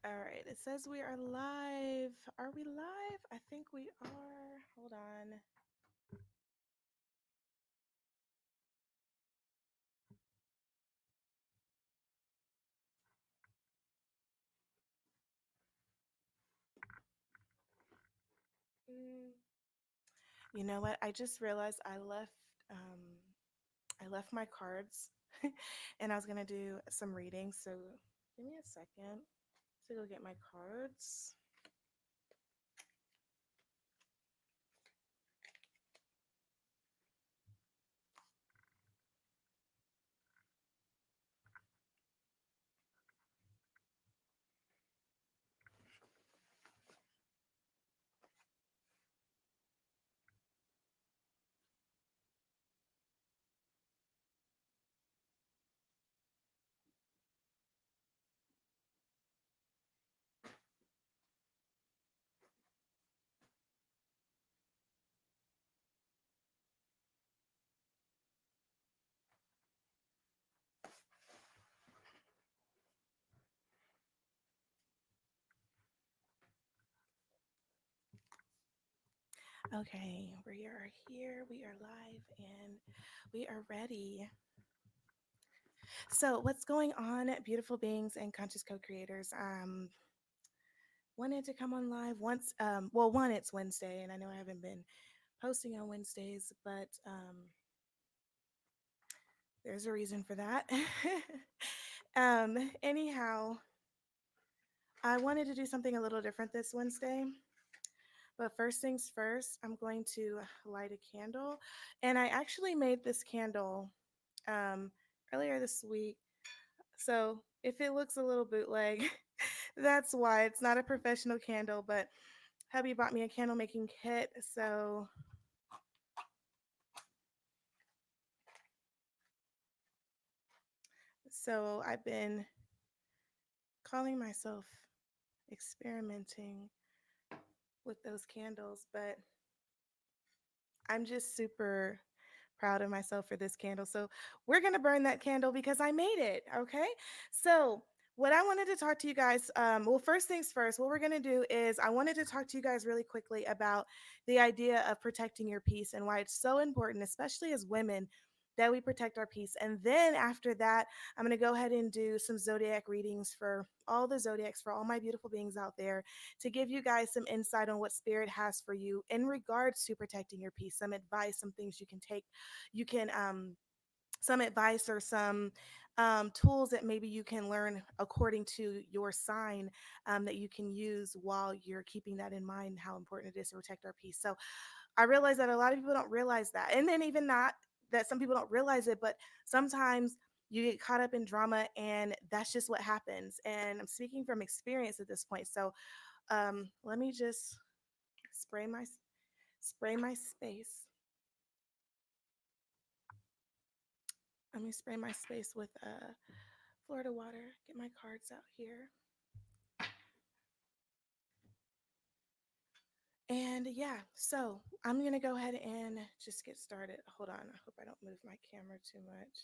All right, it says we are live. Are we live? I think we are. Hold on. Mm, You know what? I just realized I left my cards and I was gonna do some reading. So give me a second to go get my cards. Okay, we are here, we are live, and we are ready. So, what's going on, beautiful beings and conscious co-creators? Wanted to come on live once. Well, one, it's Wednesday, and I know I haven't been posting on Wednesdays, but there's a reason for that. Anyhow, I wanted to do something a little different this Wednesday. But first things first, I'm going to light a candle. And I actually made this candle um, earlier this week. So if it looks a little bootleg, that's why. It's not a professional candle, but hubby bought me a candle making kit. So I've been calling myself experimenting with those candles, but I'm just super proud of myself for this candle. So we're going to burn that candle because I made it. Okay. So, what I wanted to talk to you guys, well, first things first, what we're going to do is I wanted to talk to you guys really quickly about the idea of protecting your peace and why it's so important, especially as women, that we protect our peace. And then after that, I'm going to go ahead and do some zodiac readings for all the zodiacs, for all my beautiful beings out there, to give you guys some insight on what spirit has for you in regards to protecting your peace, some advice, some things you can take. You can some advice or some tools that maybe you can learn according to your sign, that you can use while you're keeping that in mind, how important it is to protect our peace. So I realize that a lot of people don't realize that. And then even not that some people don't realize it, but sometimes you get caught up in drama and that's just what happens. And I'm speaking from experience at this point. So let me just spray my spray my space. Let me spray my space with Florida water. Get my cards out here. And yeah, so I'm gonna go ahead and just get started. Hold on. I hope I don't move my camera too much.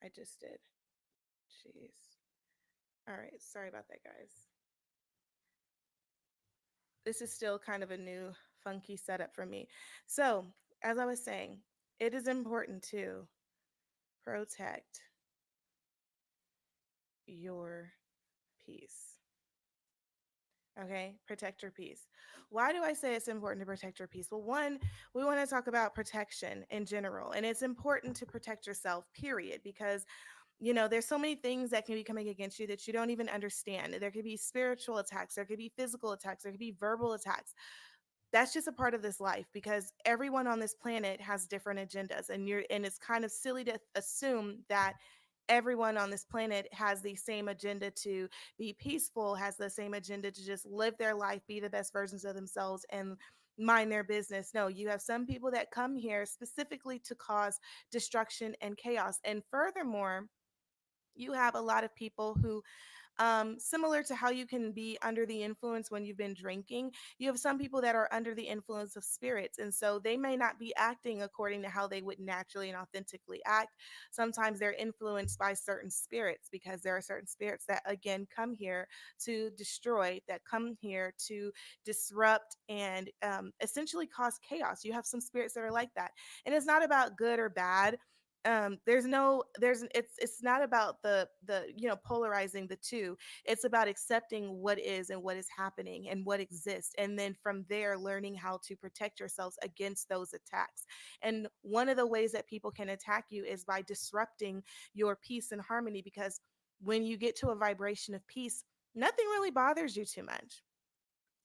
I just did. Jeez. All right. Sorry about that, guys. This is still kind of a new, funky setup for me. So, as I was saying, it is important to protect your peace. Okay, protect your peace. Why do I say it's important to protect your peace? Well, one, we want to talk about protection in general, and it's important to protect yourself, period, because there's so many things that can be coming against you that you don't even understand. There could be spiritual attacks, there could be physical attacks, there could be verbal attacks. That's just a part of this life because everyone on this planet has different agendas, and it's kind of silly to assume that everyone on this planet has the same agenda to be peaceful, has the same agenda to just live their life, be the best versions of themselves, and mind their business. No, you have some people that come here specifically to cause destruction and chaos. And furthermore, you have a lot of people who Similar to how you can be under the influence when you've been drinking, you have some people that are under the influence of spirits. And so they may not be acting according to how they would naturally and authentically act. Sometimes they're influenced by certain spirits because there are certain spirits that, again, come here to destroy, that come here to disrupt and essentially cause chaos. You have some spirits that are like that. And it's not about good or bad. There's no there's it's not about the polarizing the two. It's about accepting what is and what is happening and what exists, and then from there learning how to protect yourselves against those attacks. And one of the ways that people can attack you is by disrupting your peace and harmony, because when you get to a vibration of peace, nothing really bothers you too much.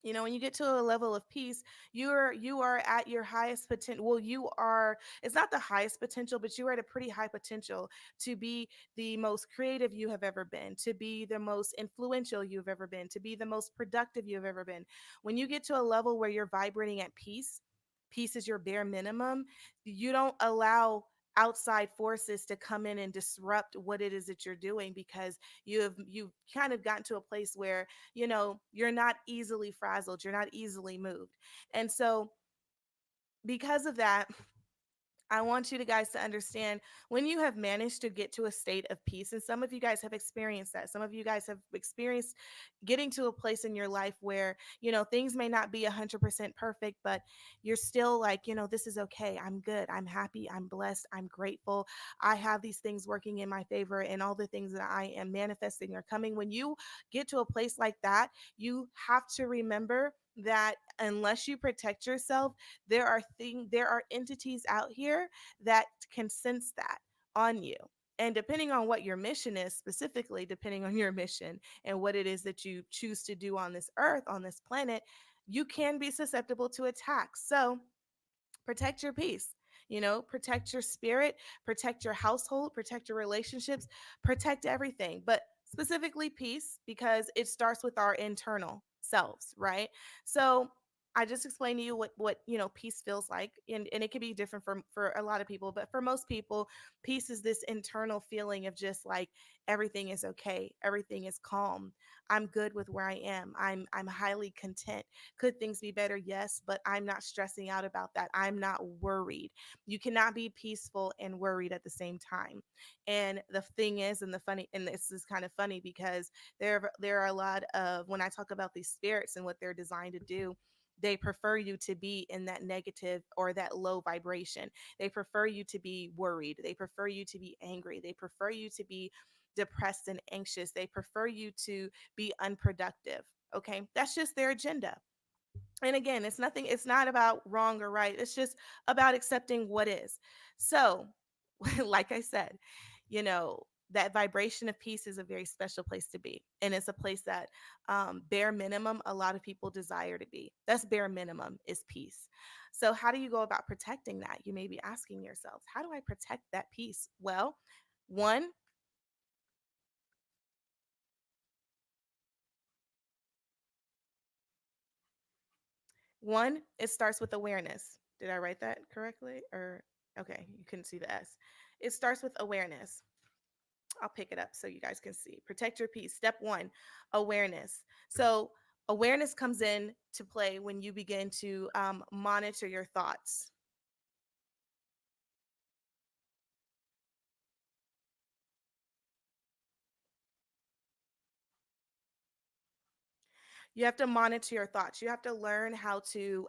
When you get to a level of peace, you are at your highest potential. Well, you are, it's not the highest potential, but you are at a pretty high potential to be the most creative you have ever been, to be the most influential you've ever been, to be the most productive you've ever been. When you get to a level where you're vibrating at peace, peace is your bare minimum. You don't allow outside forces to come in and disrupt what it is that you're doing, because you've kind of gotten to a place where you're not easily frazzled, you're not easily moved. And so because of that, I want you to guys to understand, when you have managed to get to a state of peace, and some of you guys have experienced that. Some of you guys have experienced getting to a place in your life where, things may not be 100% perfect, but you're still like, this is okay. I'm good. I'm happy. I'm blessed. I'm grateful. I have these things working in my favor, and all the things that I am manifesting are coming. When you get to a place like that, you have to remember that unless you protect yourself, there are entities out here that can sense that on you. And depending on what your mission is, specifically depending on your mission and what it is that you choose to do on this earth, on this planet, you can be susceptible to attacks. So protect your peace. Protect your spirit, protect your household, protect your relationships, protect everything, but specifically peace, because it starts with our internal selves, right? So I just explained to you what peace feels like, and it can be different for a lot of people, but for most people, peace is this internal feeling of just like everything is okay, everything is calm, I'm good with where I am, I'm highly content. Could things be better? Yes, but I'm not stressing out about that. I'm not worried. You cannot be peaceful and worried at the same time. And the thing is, and the funny, and this is kind of funny, because there are a lot of, when I talk about these spirits and what they're designed to do, they prefer you to be in that negative or that low vibration. They prefer you to be worried. They prefer you to be angry. They prefer you to be depressed and anxious. They prefer you to be unproductive. Okay, that's just their agenda. And again, it's not about wrong or right, it's just about accepting what is. So like I said, you know that vibration of peace is a very special place to be, and it's a place that, bare minimum, a lot of people desire to be. That's bare minimum, is peace. So how do you go about protecting that? You may be asking yourselves, how do I protect that peace? Well, one one it starts with awareness. Did I write that correctly? Or okay, you couldn't see the S. It starts with awareness. I'll pick it up so you guys can see. Protect your peace. Step one, awareness. So, awareness comes in to play when you begin to, monitor your thoughts. You have to monitor your thoughts. You have to learn how to,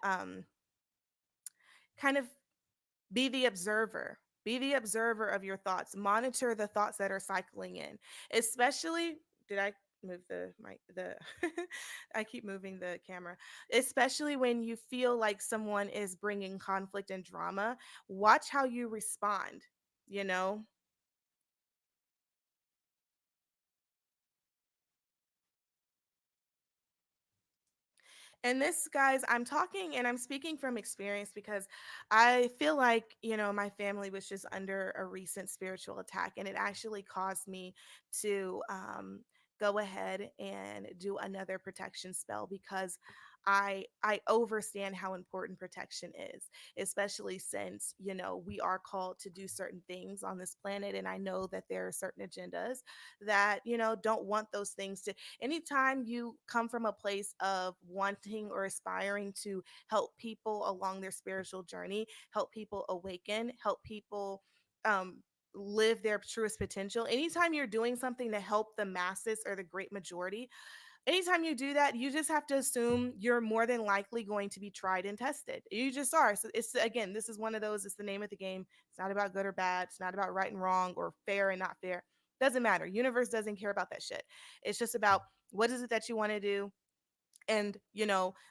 kind of be the observer. Be the observer of your thoughts. Monitor the thoughts that are cycling in. Especially, did I move the I keep moving the camera. Especially when you feel like someone is bringing conflict and drama, watch how you respond, you know? And this, guys, I'm talking and I'm speaking from experience, because I feel like, my family was just under a recent spiritual attack, and it actually caused me to, go ahead and do another protection spell, because I overstand how important protection is, especially since, we are called to do certain things on this planet. And I know that there are certain agendas that, don't want those things to. Anytime you come from a place of wanting or aspiring to help people along their spiritual journey, help people awaken, help people um live their truest potential. Anytime you're doing something to help the masses or the great majority, anytime you do that, you just have to assume you're more than likely going to be tried and tested. You just are. So it's, again, this is one of those, it's the name of the game. It's not about good or bad. It's not about right and wrong or fair and not fair. Doesn't matter. Universe doesn't care about that shit. It's just about what is it that you want to do, and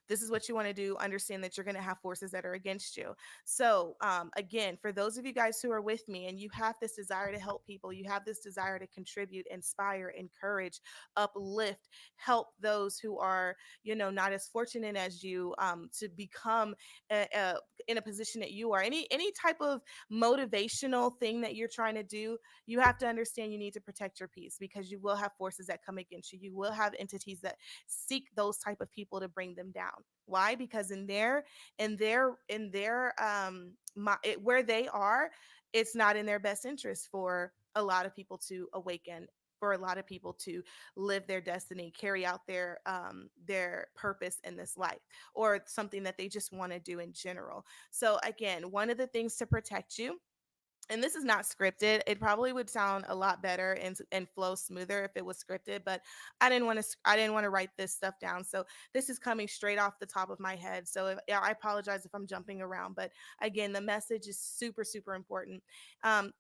this is what you want to do. Understand that you're going to have forces that are against you. So again, for those of you guys who are with me and you have this desire to help people, you have this desire to contribute, inspire, encourage, uplift, help those who are not as fortunate as you, to become in a position that you are, any type of motivational thing that you're trying to do, you have to understand you need to protect your peace, because you will have forces that come against you. You will have entities that seek those type of people to bring them down. Why? Because where they are, it's not in their best interest for a lot of people to awaken, for a lot of people to live their destiny, carry out their purpose in this life, or something that they just want to do in general. So again, one of the things to protect you, and this is not scripted. It probably would sound a lot better and flow smoother if it was scripted, but I didn't want to write this stuff down. So this is coming straight off the top of my head. So yeah, I apologize if I'm jumping around, but again, the message is super super important.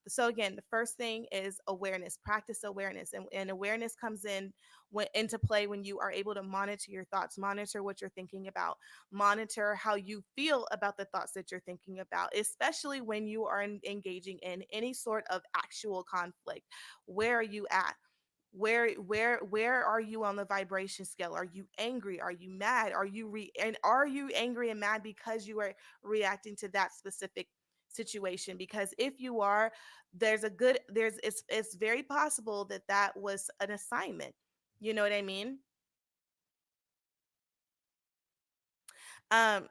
So again, the first thing is awareness. Practice awareness, and awareness comes into play when you are able to monitor your thoughts, monitor what you're thinking about, monitor how you feel about the thoughts that you're thinking about, especially when you are engaging in any sort of actual conflict. Where are you at? Where are you on the vibration scale? Are you angry? Are you mad? Are you angry and mad because you are reacting to that specific situation? Because if you are, it's very possible that that was an assignment. You know what I mean?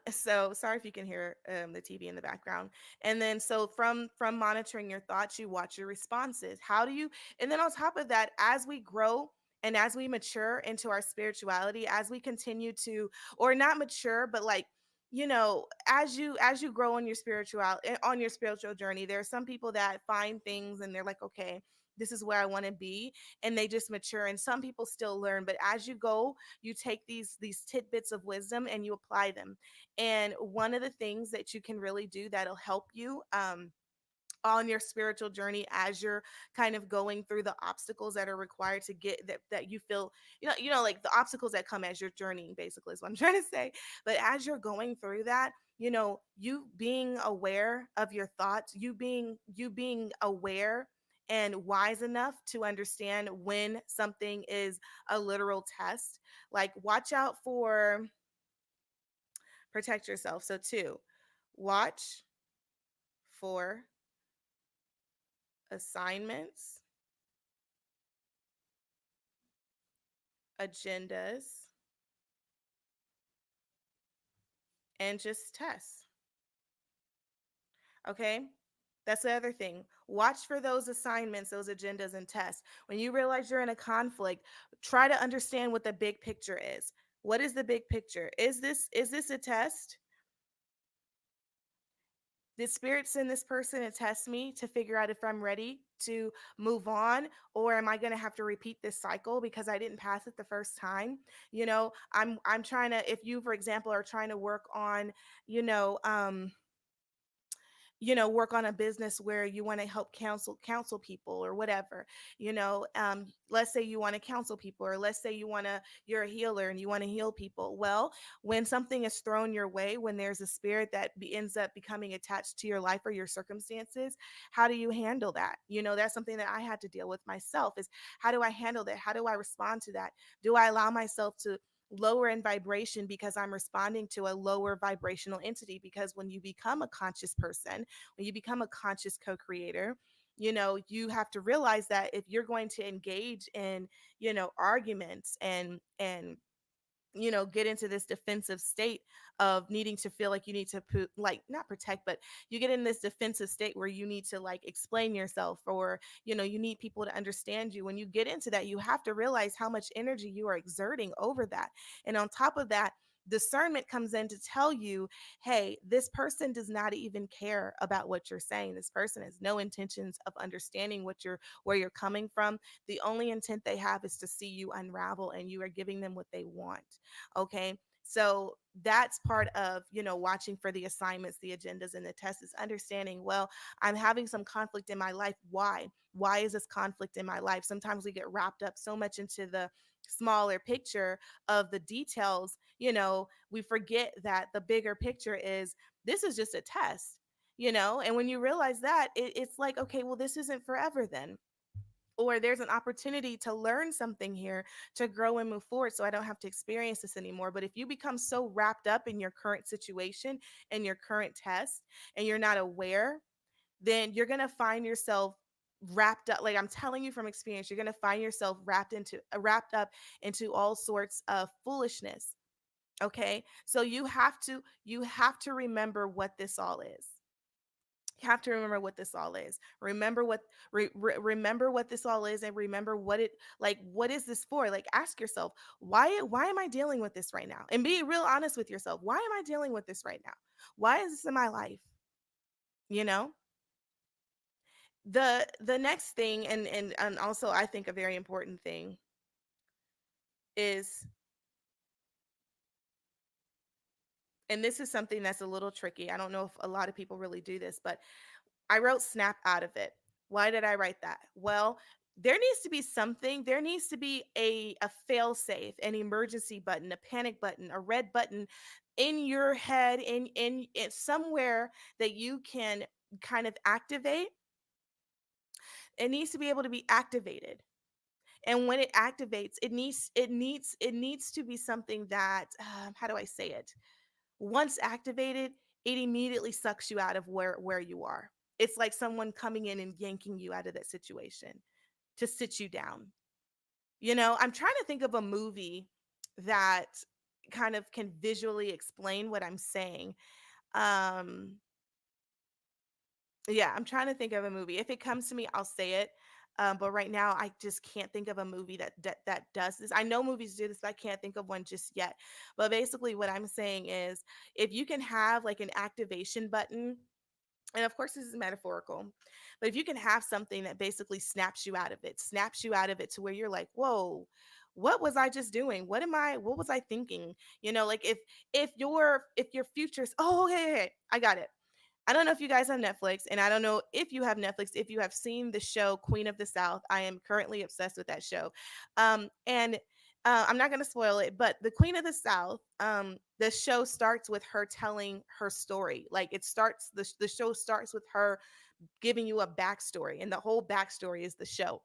So sorry if you can hear the TV in the background. And then so from monitoring your thoughts, you watch your responses. How do you? And then on top of that, as we grow and as we mature into our spirituality, as we continue to, or not mature, but like, as you grow on your spiritual journey, there are some people that find things and they're like, okay, this is where I want to be, and they just mature. And some people still learn, but as you go, you take these tidbits of wisdom and you apply them. And one of the things that you can really do that'll help you on your spiritual journey, as you're kind of going through the obstacles that are required to get that you feel, like the obstacles that come as you're journeying, basically is what I'm trying to say. But as you're going through that, you being aware of your thoughts, you being aware and wise enough to understand when something is a literal test. Like, watch out for, protect yourself. So two, watch for assignments, agendas, and just tests. Okay? That's the other thing. Watch for those assignments, those agendas, and tests. When you realize you're in a conflict, try to understand what the big picture is. What is the big picture? Is this a test? Did spirit send this person to test me to figure out if I'm ready to move on, or am I going to have to repeat this cycle because I didn't pass it the first time? I'm trying to, if you, for example, are trying to work on, you know um work on a business where you want to help counsel people or whatever. Let's say you want to counsel people, or let's say you're a healer and you want to heal people. Well, when something is thrown your way, when there's a spirit that ends up becoming attached to your life or your circumstances, how do you handle that? That's something that I had to deal with myself. Is, how do I handle that? How do I respond to that? Do I allow myself to lower in vibration because I'm responding to a lower vibrational entity? Because when you become a conscious person, when you become a conscious co-creator, you have to realize that if you're going to engage in, arguments and get into this defensive state of needing to feel like you need to like not protect, but you get in this defensive state where you need to like explain yourself, or you need people to understand you. When you get into that, you have to realize how much energy you are exerting over that. And on top of that, discernment comes in to tell you, hey, this person does not even care about what you're saying. This person has no intentions of understanding where you're coming from. The only intent they have is to see you unravel, and you are giving them what they want. Okay. So that's part of, watching for the assignments, the agendas, and the tests, is understanding, well, I'm having some conflict in my life. Why? Why is this conflict in my life? Sometimes we get wrapped up so much into the smaller picture of the details, we forget that the bigger picture is, this is just a test, and when you realize that, it's like, okay, well, this isn't forever then, or there's an opportunity to learn something here, to grow and move forward, so I don't have to experience this anymore. But if you become so wrapped up in your current situation and your current test, and you're not aware, then you're going to find yourself wrapped up, like I'm telling you from experience, you're going to find yourself wrapped up into all sorts of foolishness. Okay? So you have to remember what this all is. You have to remember what this all is. Remember what this all is, and remember what is this for? Like, ask yourself, why am I dealing with this right now? And be real honest with yourself. Why am I dealing with this right now? Why is this in my life? You know? The next thing, and also I think a very important thing is, and this is something that's a little tricky. I don't know if a lot of people really do this, but I wrote snap out of it. Why did I write that? Well, there needs to be something. There needs to be a fail safe, an emergency button, a panic button, a red button in your head, in somewhere that you can kind of activate. It needs to be able to be activated. And when it activates, it needs to be something that, how do I say it? Once activated, it immediately sucks you out of where you are. It's like someone coming in and yanking you out of that situation to sit you down. I'm trying to think of a movie that kind of can visually explain what I'm saying. Um, yeah, I'm trying to think of a movie. If it comes to me, I'll say it. But right now, I just can't think of a movie that does this. I know movies do this, but I can't think of one just yet. But basically, what I'm saying is, if you can have like an activation button, and of course this is metaphorical, but if you can have something that basically snaps you out of it to where you're like, whoa, what was I just doing? What was I thinking? Like, if your future's, oh, okay, I got it. I don't know if you guys have Netflix, and I don't know if you have Netflix, if you have seen the show Queen of the South. I am currently obsessed with that show. And I'm not going to spoil it, but the Queen of the South, the show starts with her telling her story. Like, the show starts with her giving you a backstory, and the whole backstory is the show.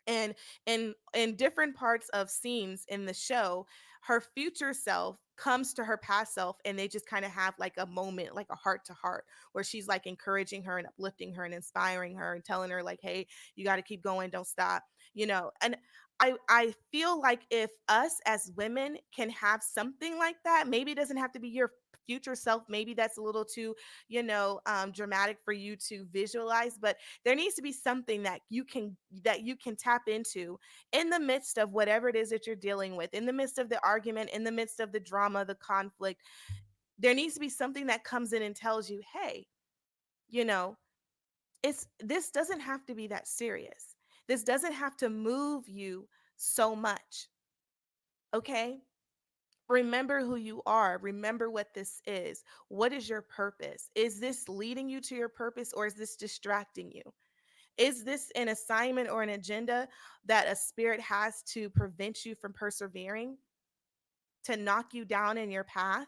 And in different parts of scenes in the show, her future self comes to her past self, and they just kind of have like a moment, like a heart to heart, where she's like encouraging her and uplifting her and inspiring her and telling her like, hey, you got to keep going, don't stop. And I feel like if us as women can have something like that, maybe it doesn't have to be your future self, maybe that's a little too, dramatic for you to visualize, but there needs to be something that you can tap into in the midst of whatever it is that you're dealing with, in the midst of the argument, in the midst of the drama, the conflict. There needs to be something that comes in and tells you, hey, you know this doesn't have to be that serious. This doesn't have to move you so much. Okay, remember who you are. Remember what this is. What is your purpose? Is this leading you to your purpose, or is this distracting you? Is this an assignment or an agenda that a spirit has to prevent you from persevering, to knock you down in your path?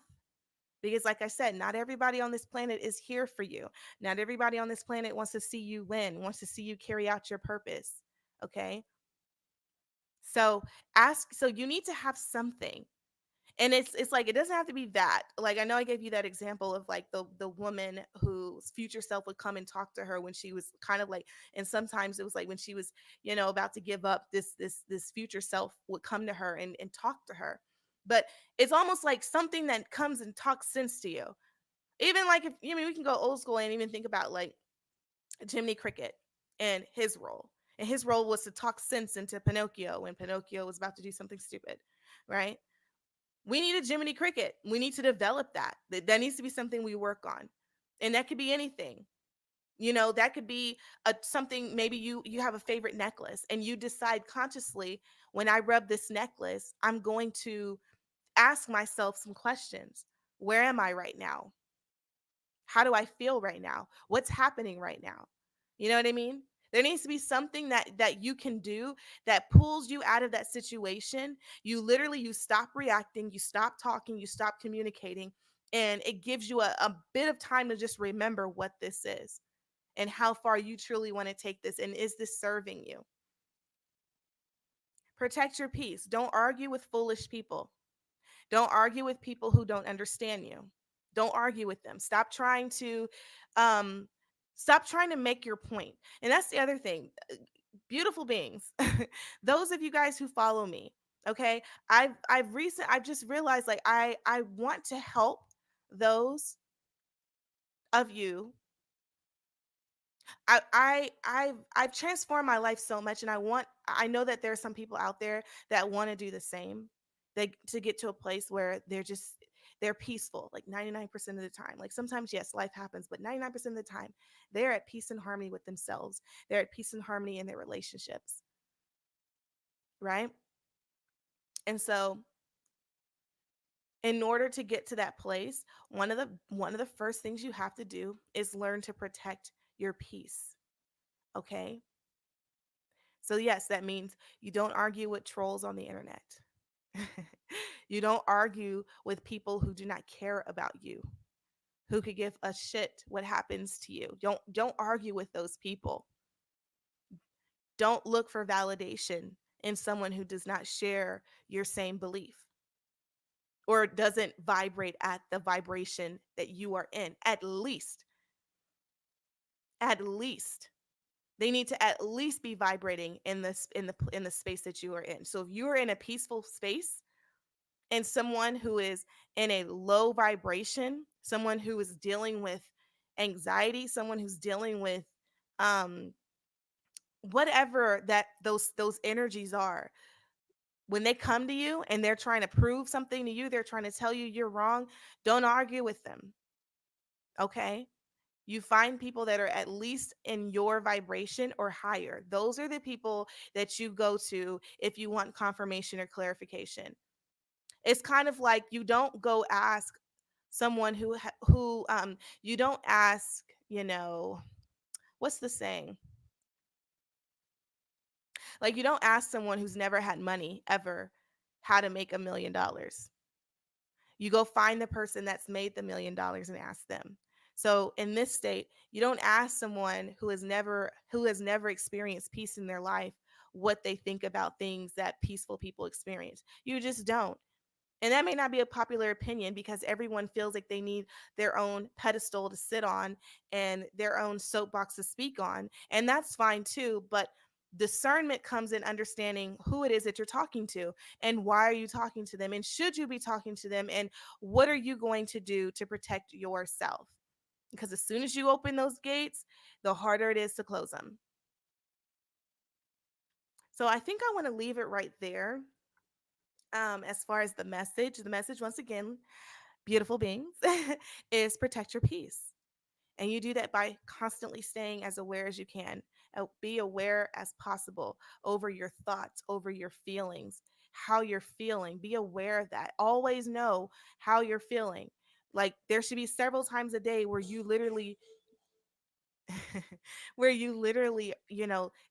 Because, like I said, not everybody on this planet is here for you. Not everybody on this planet wants to see you win, wants to see you carry out your purpose. Okay. So you need to have something. And it's like, it doesn't have to be that. Like, I know I gave you that example of like the woman whose future self would come and talk to her when she was kind of like, and sometimes it was like when she was, about to give up, this future self would come to her and talk to her. But it's almost like something that comes and talks sense to you. Even like if I mean we can go old school and even think about like Jiminy Cricket and his role. And his role was to talk sense into Pinocchio when Pinocchio was about to do something stupid, right? We need a Jiminy Cricket. We need to develop that. That needs to be something we work on. And that could be anything. That could be something. Maybe you have a favorite necklace and you decide consciously, when I rub this necklace, I'm going to ask myself some questions. Where am I right now? How do I feel right now? What's happening right now? You know what I mean? There needs to be something that you can do that pulls you out of that situation. You stop reacting, you stop talking, you stop communicating, and it gives you a bit of time to just remember what this is and how far you truly want to take this, and is this serving you? Protect your peace. Don't argue with foolish people. Don't argue with people who don't understand you. Don't argue with them. Um stop trying to make your point. And that's the other thing. Beautiful beings. Those of you guys who follow me, okay? I've just realized, like, I want to help those of you. I've transformed my life so much, and I know that there are some people out there that want to do the same. They to get to a place where they're peaceful, like 99% of the time. Like, sometimes, yes, life happens, but 99% of the time they're at peace and harmony with themselves. They're at peace and harmony in their relationships, right? And so, in order to get to that place, one of the first things you have to do is learn to protect your peace, okay? So, yes, that means you don't argue with trolls on the internet. You don't argue with people who do not care about you, who could give a shit what happens to you. Don't argue with those people. Don't look for validation in someone who does not share your same belief or doesn't vibrate at the vibration that you are in. At least they need to at least be vibrating in the space that you are in. So if you are in a peaceful space, and someone who is in a low vibration, someone who is dealing with anxiety, someone who's dealing with um whatever that those energies are, when they come to you and they're trying to prove something to you, they're trying to tell you you're wrong, don't argue with them. Okay? You find people that are at least in your vibration or higher. Those are the people that you go to if you want confirmation or clarification. It's kind of like you don't go ask someone who you don't ask, what's the saying? Like, you don't ask someone who's never had money ever how to make $1 million. You go find the person that's made the $1 million and ask them. So in this state, you don't ask someone who has never experienced peace in their life what they think about things that peaceful people experience. You just don't. And that may not be a popular opinion because everyone feels like they need their own pedestal to sit on and their own soapbox to speak on. And that's fine too. But discernment comes in understanding who it is that you're talking to and why are you talking to them and should you be talking to them and what are you going to do to protect yourself? Because as soon as you open those gates, the harder it is to close them. So I think I want to leave it right there. As far as the message once again, beautiful beings, is protect your peace. And you do that by constantly staying as aware as you can. Be aware as possible over your thoughts, over your feelings, how you're feeling. Be aware of that. Always know how you're feeling. Like, there should be several times a day where you literally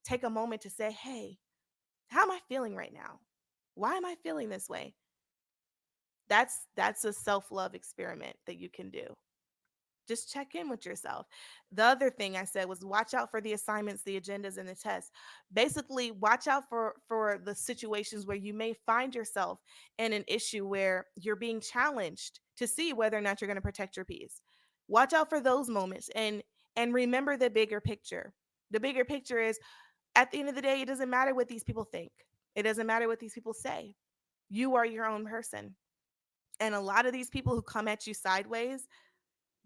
take a moment to say, "Hey, how am I feeling right now? Why am I feeling this way?" That's a self-love experiment that you can do. Just check in with yourself. The other thing I said was watch out for the assignments, the agendas, and the tests. Basically, watch out for the situations where you may find yourself in an issue where you're being challenged to see whether or not you're going to protect your peace. Watch out for those moments and remember the bigger picture. The bigger picture is, at the end of the day, it doesn't matter what these people think. It doesn't matter what these people say. You are your own person. And a lot of these people who come at you sideways,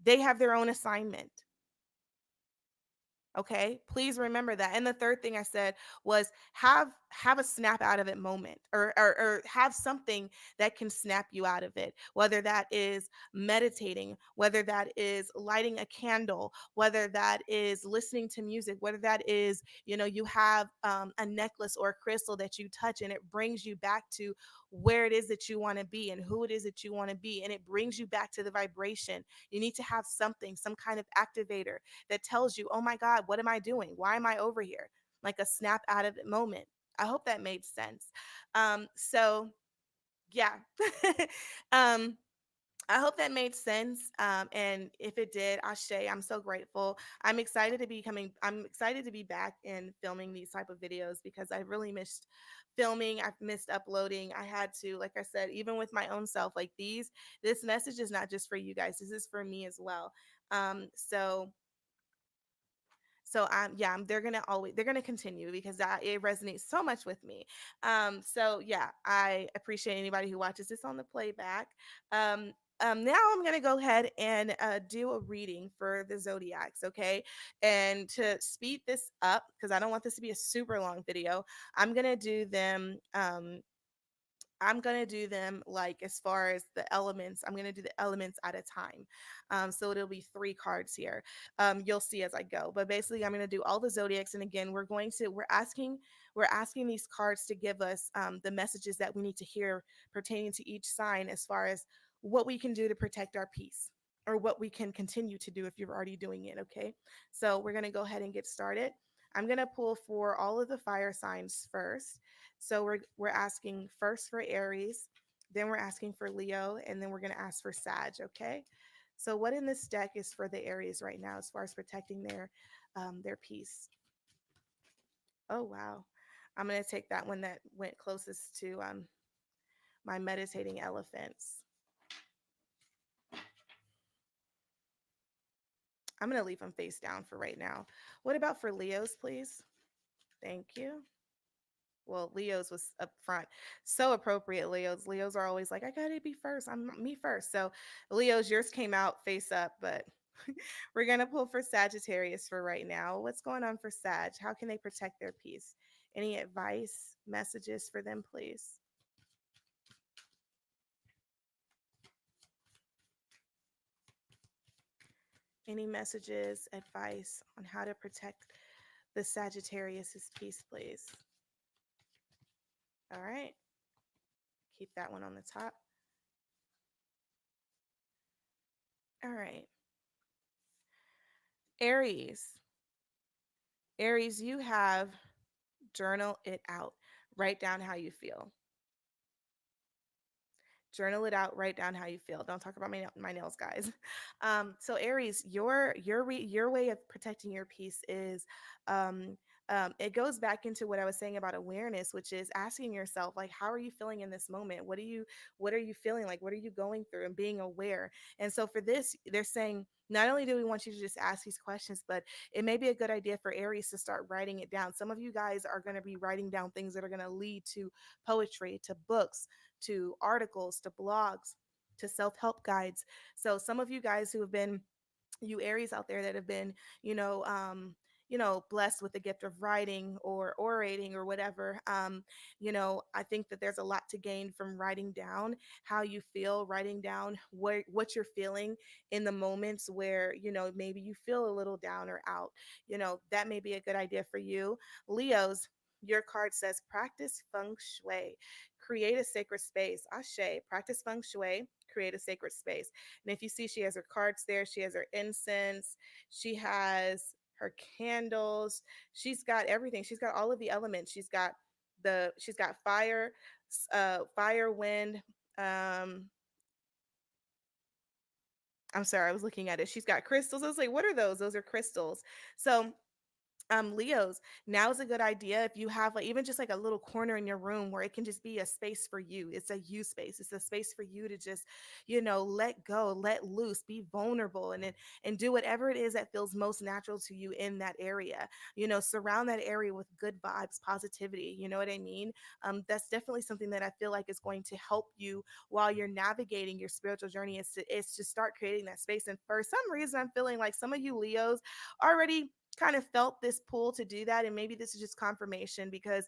they have their own assignment. Okay, please remember that. And the third thing I said was have a snap out of it moment, or have something that can snap you out of it, whether that is meditating, whether that is lighting a candle, whether that is listening to music, whether that is, you have a necklace or a crystal that you touch and it brings you back to where it is that you want to be and who it is that you want to be, and it brings you back to the vibration. You need to have something, some kind of activator that tells you, oh my God, what am I doing? Why am I over here? Like a snap out of it moment. I hope that made sense. So yeah. um, I hope that made sense. And if it did, Ashe, I'm so grateful. I'm excited to be back and filming these type of videos because I really missed filming. I've missed uploading. I had to, like I said, even with my own self, like this message is not just for you guys. This is for me as well. So yeah, they're gonna continue because it resonates so much with me. So yeah, I appreciate anybody who watches this on the playback. Um, now I'm gonna go ahead and do a reading for the zodiacs, okay? And to speed this up, because I don't want this to be a super long video, I'm gonna do them. I'm going to do them like as far as the elements, I'm going to do the elements at a time. So it'll be three cards here. You'll see as I go. But basically, I'm going to do all the zodiacs. And again, we're asking these cards to give us the messages that we need to hear pertaining to each sign as far as what we can do to protect our peace or what we can continue to do if you're already doing it. Okay. So we're going to go ahead and get started. I'm going to pull for all of the fire signs first. So we're asking first for Aries, then we're asking for Leo, and then we're going to ask for Sag, okay? So what in this deck is for the Aries right now as far as protecting their peace? Oh wow. I'm going to take that one that went closest to my meditating elephants. I'm going to leave them face down for right now. What about for Leos, please? Thank you. Well, Leo's was up front. So appropriate, Leo's. Leo's are always like, I gotta be first. I'm me first. So Leo's, yours came out face up, but we're gonna pull for Sagittarius for right now. What's going on for Sag? How can they protect their peace? Any advice, messages for them, please? Any messages, advice on how to protect the Sagittarius's peace, please? All right. Keep that one on the top. All right. Aries. Aries, you have journal it out. Write down how you feel. Journal it out. Write down how you feel. Don't talk about my nails, guys. So Aries, your way of protecting your peace is it goes back into what I was saying about awareness, which is asking yourself, like, how are you feeling in this moment? What are you feeling like? What are you going through? And being aware. And so for this, they're saying not only do we want you to just ask these questions, but it may be a good idea for Aries to start writing it down. Some of you guys are going to be writing down things that are going to lead to poetry, to books, to articles, to blogs, to self help guides. So, some of you guys who have been, you Aries out there that have been, you know, um, blessed with the gift of writing or orating or whatever. I think that there's a lot to gain from writing down how you feel, writing down what you're feeling in the moments where, maybe you feel a little down or out. That may be a good idea for you. Leos, your card says practice feng shui, create a sacred space. Ashe, practice feng shui, create a sacred space. And if you see, she has her cards there, she has her incense, she has her candles, she's got everything. She's got all of the elements. She's got fire, fire, wind. Um, I'm sorry, I was looking at it. She's got crystals. I was like, what are those? Those are crystals. So Leos, now is a good idea if you have like even just like a little corner in your room where it can just be a space for you. It's a you space. It's a space for you to just, let go, let loose, be vulnerable, and do whatever it is that feels most natural to you in that area. Surround that area with good vibes, positivity. You know what I mean? That's definitely something that I feel like is going to help you while you're navigating your spiritual journey. Is to start creating that space. And for some reason, I'm feeling like some of you Leos already kind of felt this pull to do that, and maybe this is just confirmation because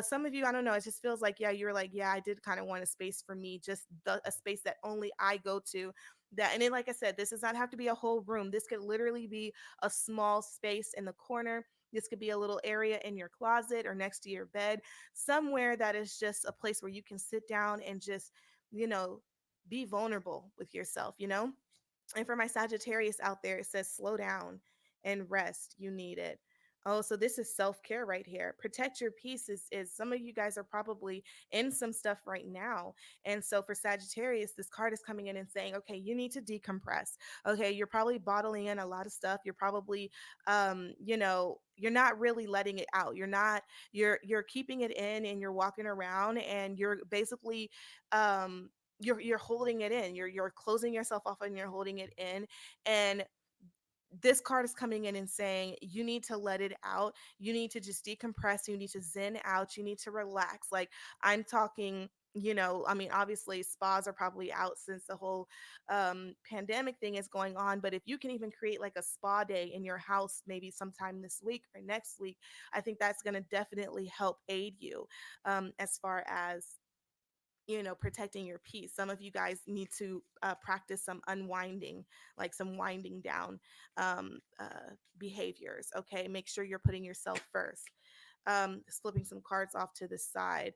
some of you, I don't know, it just feels like, yeah, you're like, yeah, I did kind of want a space for me, just a space that only I go to. That, and then like I said, this does not have to be a whole room. This could literally be a small space in the corner. This could be a little area in your closet or next to your bed, somewhere that is just a place where you can sit down and just, you know be vulnerable with yourself. And for my Sagittarius out there, it says slow down and rest. You need it. Oh, so this is self care right here. Protect your peace is some of you guys are probably in some stuff right now. And so for Sagittarius, this card is coming in and saying, okay, you need to decompress. Okay, you're probably bottling in a lot of stuff. You're probably, you're not really letting it out. You're keeping it in and you're walking around and you're basically, you're holding it in. You're closing yourself off and you're holding it in. And this card is coming in and saying you need to let it out. You need to just decompress. You need to zen out. You need to relax. Like, I'm talking, I mean, obviously spas are probably out since the whole pandemic thing is going on, but if you can even create like a spa day in your house maybe sometime this week or next week, I think that's going to definitely help aid you, as far as protecting your peace. Some of you guys need to practice some unwinding, like some winding down behaviors. Okay, make sure you're putting yourself first. Flipping some cards off to the side.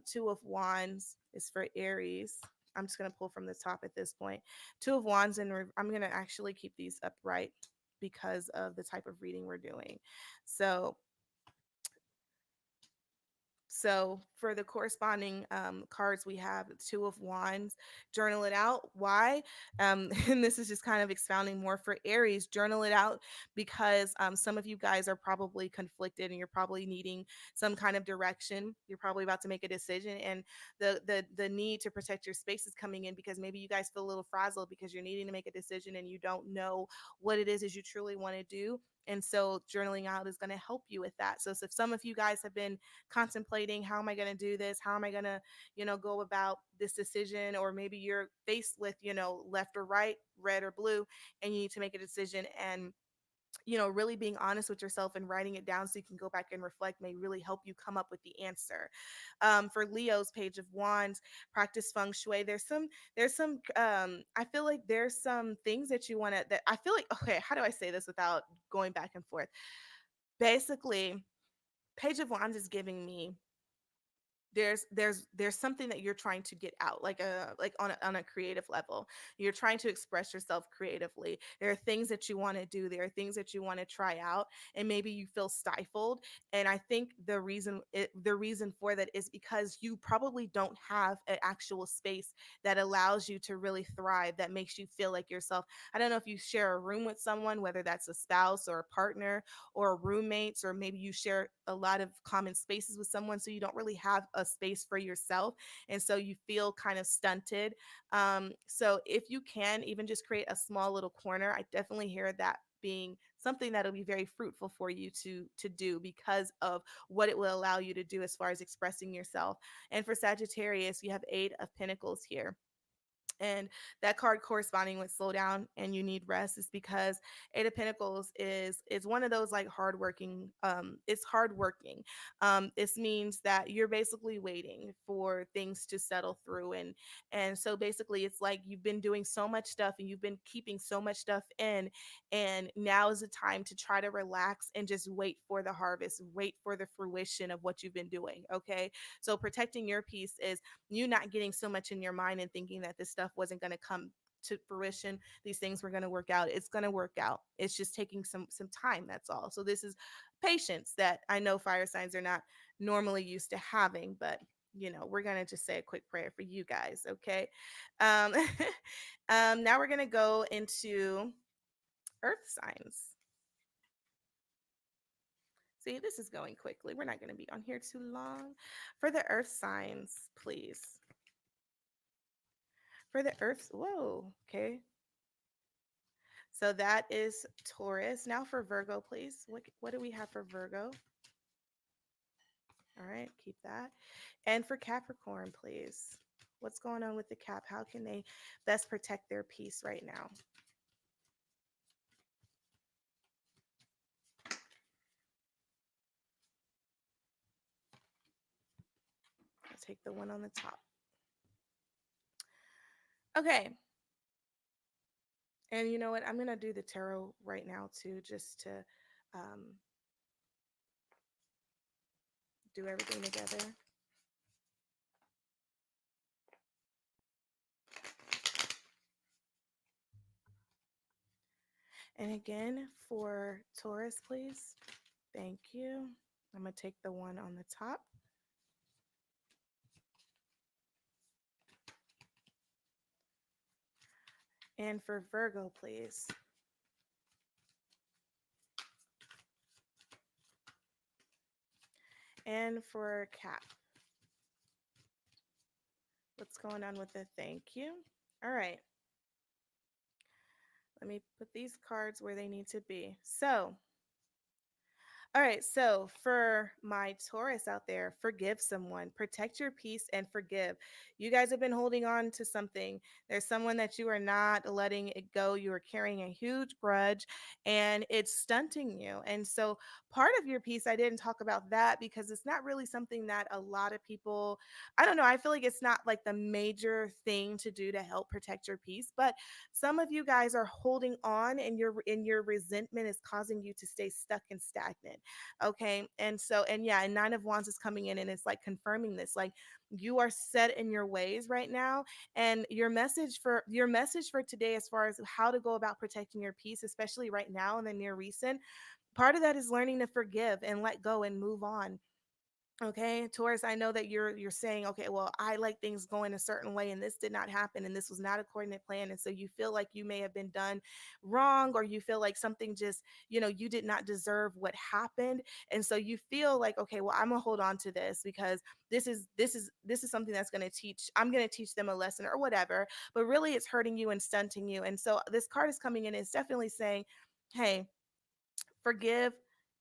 Two of Wands is for Aries. I'm just going to pull from the top at this point. Two of Wands, and I'm going to actually keep these upright because of the type of reading we're doing. So for the corresponding cards, we have Two of Wands. Journal it out. Why? And this is just kind of expounding more for Aries. Journal it out because some of you guys are probably conflicted and you're probably needing some kind of direction. You're probably about to make a decision, and the need to protect your space is coming in because maybe you guys feel a little frazzled because you're needing to make a decision and you don't know what it is you truly want to do. And so journaling out is going to help you with that. So if some of you guys have been contemplating, how am I going to do this, how am I going to go about this decision, or maybe you're faced with left or right, red or blue, and you need to make a decision, and really being honest with yourself and writing it down so you can go back and reflect may really help you come up with the answer. For Leo's Page of Wands, practice feng shui. I feel like there's some things that you want to, that I feel like, okay, how do I say this without going back and forth? Basically, Page of Wands is giving me, there's something that you're trying to get out, like on a creative level. You're trying to express yourself creatively. There are things that you want to do, there are things that you want to try out, and maybe you feel stifled. And I think the reason for that is because you probably don't have an actual space that allows you to really thrive, that makes you feel like yourself. I don't know if you share a room with someone, whether that's a spouse or a partner or roommates, or maybe you share a lot of common spaces with someone, so you don't really have a space for yourself, and so you feel kind of stunted. So if you can even just create a small little corner, I definitely hear that being something that'll be very fruitful for you to do because of what it will allow you to do as far as expressing yourself. And for Sagittarius, you have Eight of Pentacles here, and that card corresponding with slow down and you need rest is because Eight of Pentacles is one of those like hardworking, it's hardworking. This means that you're basically waiting for things to settle through, and so basically it's like you've been doing so much stuff and you've been keeping so much stuff in, and now is the time to try to relax and just wait for the harvest, wait for the fruition of what you've been doing. Okay, so protecting your peace is you not getting so much in your mind and thinking that this stuff wasn't going to come to fruition, these things were going to work out. It's going to work out. It's just taking some time, that's all. So this is patience that I know fire signs are not normally used to having, but we're going to just say a quick prayer for you guys. Okay. um, Now we're going to go into earth signs. See, this is going quickly. We're not going to be on here too long. For the earth signs, please. For the earth, whoa, okay. So that is Taurus. Now for Virgo, please. What do we have for Virgo? All right, keep that. And for Capricorn, please. What's going on with the Cap? How can they best protect their peace right now? I'll take the one on the top. Okay. And you know what? I'm going to do the tarot right now too, just to um, do everything together. And again, for Taurus, please. Thank you. I'm going to take the one on the top. And for Virgo, please. And for Cap. What's going on with the thank you? All right. Let me put these cards where they need to be. So, all right, so for my Taurus out there, forgive someone, protect your peace, and forgive. You guys have been holding on to something. There's someone that you are not letting it go. You are carrying a huge grudge and it's stunting you. And so, part of your peace, I didn't talk about that because it's not really something that a lot of people, I don't know, I feel like it's not like the major thing to do to help protect your peace. But some of you guys are holding on and your resentment is causing you to stay stuck and stagnant. Okay. And so, and yeah, and Nine of Wands is coming in and it's like confirming this. Like you are set in your ways right now. And your message for today, as far as how to go about protecting your peace, especially right now in the near recent, part of that is learning to forgive and let go and move on. Okay, Taurus, I know that you're saying, okay, well, I like things going a certain way and this did not happen and this was not according to plan. And so you feel like you may have been done wrong, or you feel like something just, you did not deserve what happened. And so you feel like, okay, well, I'm gonna hold on to this because this is something that's gonna teach, I'm gonna teach them a lesson or whatever. But really it's hurting you and stunting you. And so this card is coming in, it's definitely saying, hey, forgive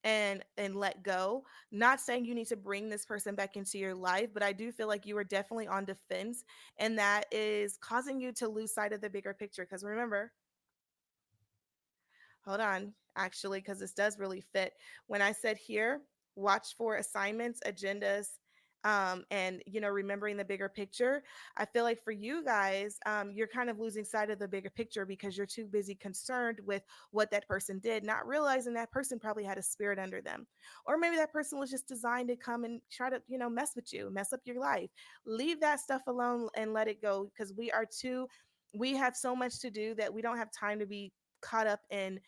and let go. Not saying you need to bring this person back into your life, but I do feel like you are definitely on defense, and that is causing you to lose sight of the bigger picture. Because remember, hold on, actually, because this does really fit. When I said here, watch for assignments, agendas, and remembering the bigger picture. I feel like for you guys, you're kind of losing sight of the bigger picture because you're too busy concerned with what that person did, not realizing that person probably had a spirit under them, or maybe that person was just designed to come and try to mess with you, mess up your life. Leave that stuff alone and let it go, because we have so much to do that we don't have time to be caught up in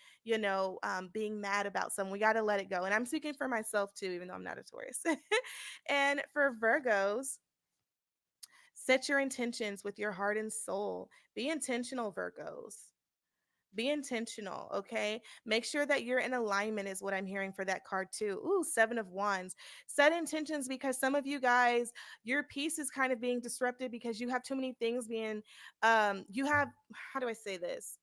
being mad about someone. We got to let it go. And I'm speaking for myself too, even though I'm not a Taurus. And for Virgos, set your intentions with your heart and soul. Be intentional, Virgos. Be intentional, okay? Make sure that you're in alignment, is what I'm hearing for that card too. Ooh, Seven of Wands. Set intentions, because some of you guys, your peace is kind of being disrupted because you have too many things being, you have, how do I say this?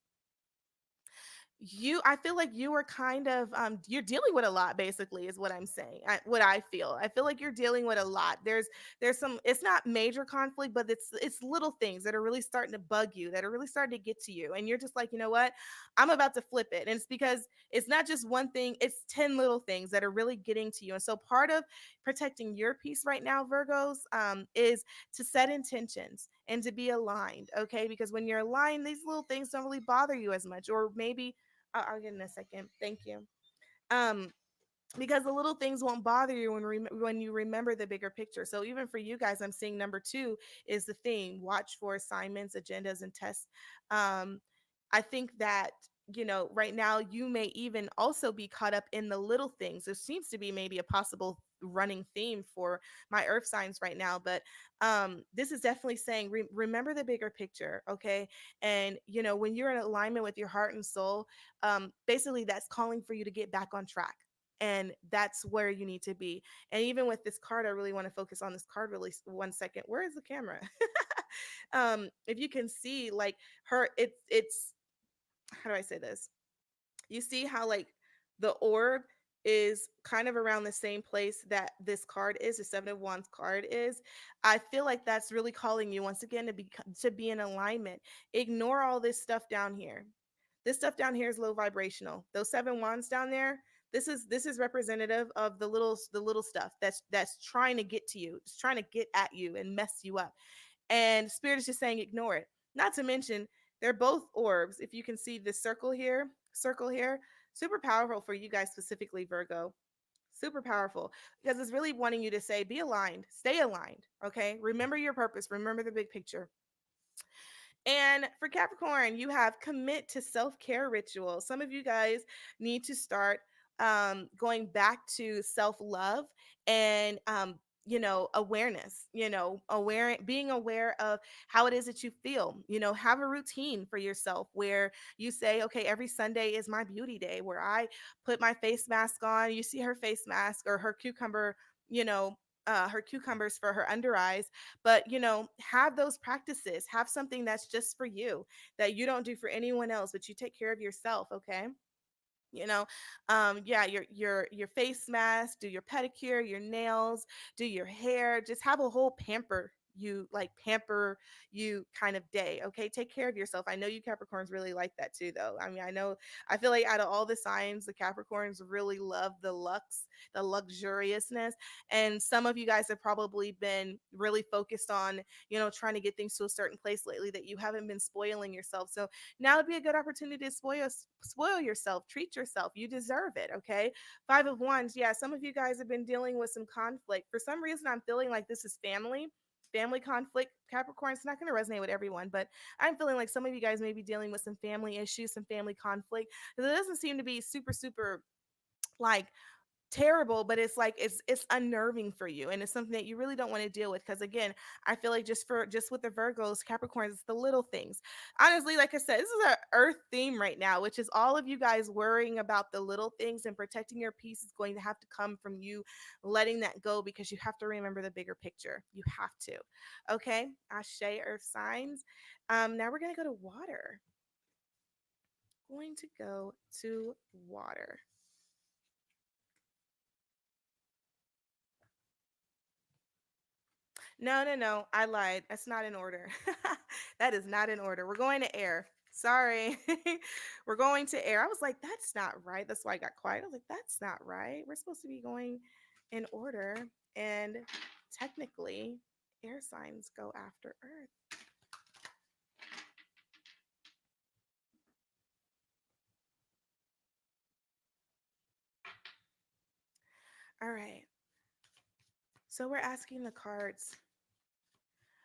I feel like you are kind of you're dealing with a lot, basically, is what I'm saying. What I feel like you're dealing with a lot. There's some, it's not major conflict, but it's little things that are really starting to bug you, that are really starting to get to you, and you're just like, you know what, I'm about to flip it. And it's because it's not just one thing, it's 10 little things that are really getting to you. And so part of protecting your peace right now, Virgos, is to set intentions and to be aligned, okay? Because when you're aligned, these little things don't really bother you as much. Or maybe I'll get in a second. Thank you. Um, because the little things won't bother you when you remember the bigger picture. So even for you guys, I'm seeing number two is the theme: watch for assignments, agendas, and tests. Um, I think that right now you may even also be caught up in the little things. There seems to be maybe a possible running theme for my earth signs right now, but this is definitely saying remember the bigger picture, okay? And when you're in alignment with your heart and soul, basically that's calling for you to get back on track And that's where you need to be. And even with this card, I really want to focus on this card really 1 second. Where is the camera? If you can see, like, her, it's how do I say this? You see how, like, the orb is kind of around the same place that this card is, the Seven of Wands card is. I feel like that's really calling you once again to be in alignment. Ignore all this stuff down here. This stuff down here is low vibrational. Those seven wands down there, this is representative of the little stuff that's trying to get to you. It's trying to get at you and mess you up. And spirit is just saying ignore it. Not to mention, they're both orbs. If you can see this circle here, super powerful for you guys, specifically Virgo. Super powerful, because it's really wanting you to say, be aligned, stay aligned. Okay, remember your purpose, remember the big picture. And for Capricorn, you have commit to self care rituals. Some of you guys need to start going back to self love and, awareness, being aware of how it is that you feel. Have a routine for yourself where you say, okay, every Sunday is my beauty day, where I put my face mask on. You see her face mask or her cucumber, you know, her cucumbers for her under eyes. But have those practices, have something that's just for you, that you don't do for anyone else, but you take care of yourself. Okay. you know yeah, your face mask, do your pedicure, your nails, do your hair, just have a whole pamper you kind of day. Okay, take care of yourself. I know you Capricorns really like that too, though. I mean, I feel like out of all the signs, the Capricorns really love the luxuriousness. And some of you guys have probably been really focused on trying to get things to a certain place lately, that you haven't been spoiling yourself. So now would be a good opportunity to spoil yourself, treat yourself. You deserve it. Okay. Five of Wands. Yeah, some of you guys have been dealing with some conflict. For some reason, I'm feeling like this is family conflict. Capricorn, it's not going to resonate with everyone, but I'm feeling like some of you guys may be dealing with some family issues, some family conflict. Because it doesn't seem to be super, super like terrible, but it's like it's unnerving for you, and it's something that you really don't want to deal with. Because again, I feel like just with the Virgos, Capricorns, it's the little things. Honestly, like I said, this is an earth theme right now, which is all of you guys worrying about the little things, and protecting your peace is going to have to come from you letting that go, because you have to remember the bigger picture. You have to. Okay. Ashe, earth signs. Now we're going to go to water. Going to go to water. No, no, no. I lied. That's not in order. That is not in order. We're going to air. Sorry. We're going to air. I was like, that's not right. That's why I got quiet. I was like, that's not right. We're supposed to be going in order. And technically, air signs go after Earth. All right. So we're asking the cards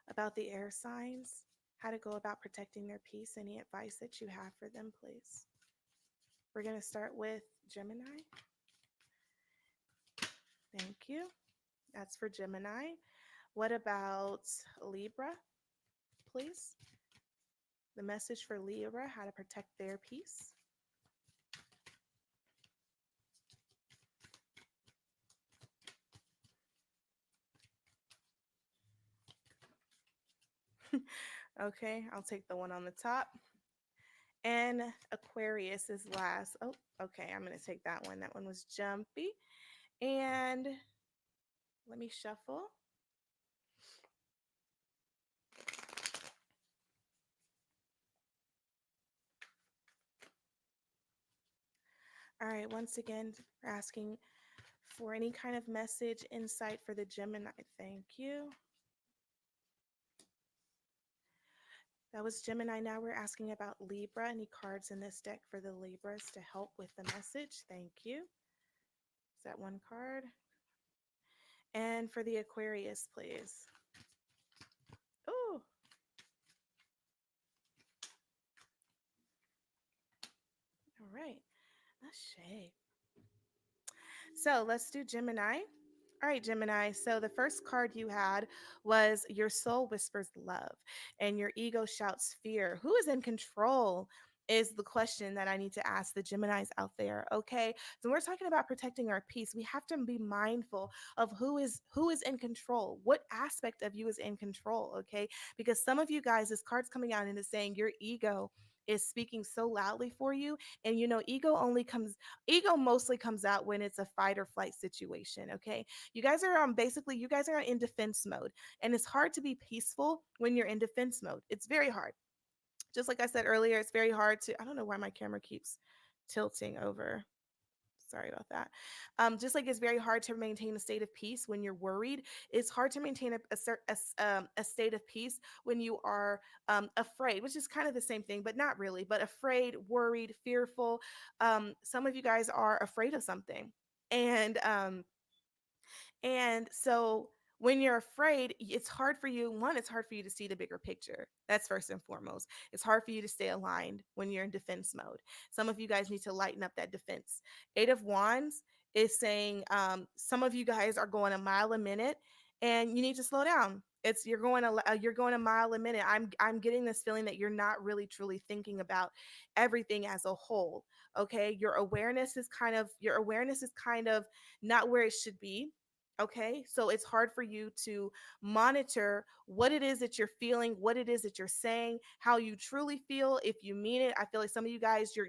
about the air signs, how to go about protecting their peace. Any advice that you have for them, please? We're going to start with Gemini. Thank you. That's for Gemini. What about Libra, please? The message for Libra, how to protect their peace. Okay, I'll take the one on the top. And Aquarius is last. Oh, okay, I'm going to take that one. That one was jumpy. And let me shuffle. All right, once again, we're asking for any kind of message, insight for the Gemini. Thank you. That was Gemini. Now we're asking about Libra. Any cards in this deck for the Libras to help with the message? Thank you. Is that one card? And for the Aquarius, please. Oh, all right. Ashe. So let's do Gemini. All right, Gemini. So the first card you had was your soul whispers love and your ego shouts fear. Who is in control? is the question that I need to ask the Geminis out there. Okay. So we're talking about protecting our peace. We have to be mindful of who is in control. What aspect of you is in control? Okay. Because some of you guys, this card's coming out and is saying your ego is speaking so loudly for you. And ego mostly comes out when it's a fight or flight situation. Okay. You guys are basically you guys are in defense mode. And it's hard to be peaceful when you're in defense mode. It's very hard. Just like I said earlier, it's very hard to, I don't know why my camera keeps tilting over. Sorry about that. Just like it's very hard to maintain a state of peace when you're worried, it's hard to maintain a state of peace when you are afraid, which is kind of the same thing, but not really. But afraid, worried, fearful. Some of you guys are afraid of something. And and so when you're afraid, it's hard for you. One, it's hard for you to see the bigger picture. That's first and foremost. It's hard for you to stay aligned when you're in defense mode. Some of you guys need to lighten up that defense. Eight of Wands is saying some of you guys are going a mile a minute, and you need to slow down. You're going a mile a minute. I'm getting this feeling that you're not really truly thinking about everything as a whole. Okay, your awareness is kind of not where it should be. Okay. So it's hard for you to monitor what it is that you're feeling, what it is that you're saying, how you truly feel, if you mean it. I feel like some of you guys, you're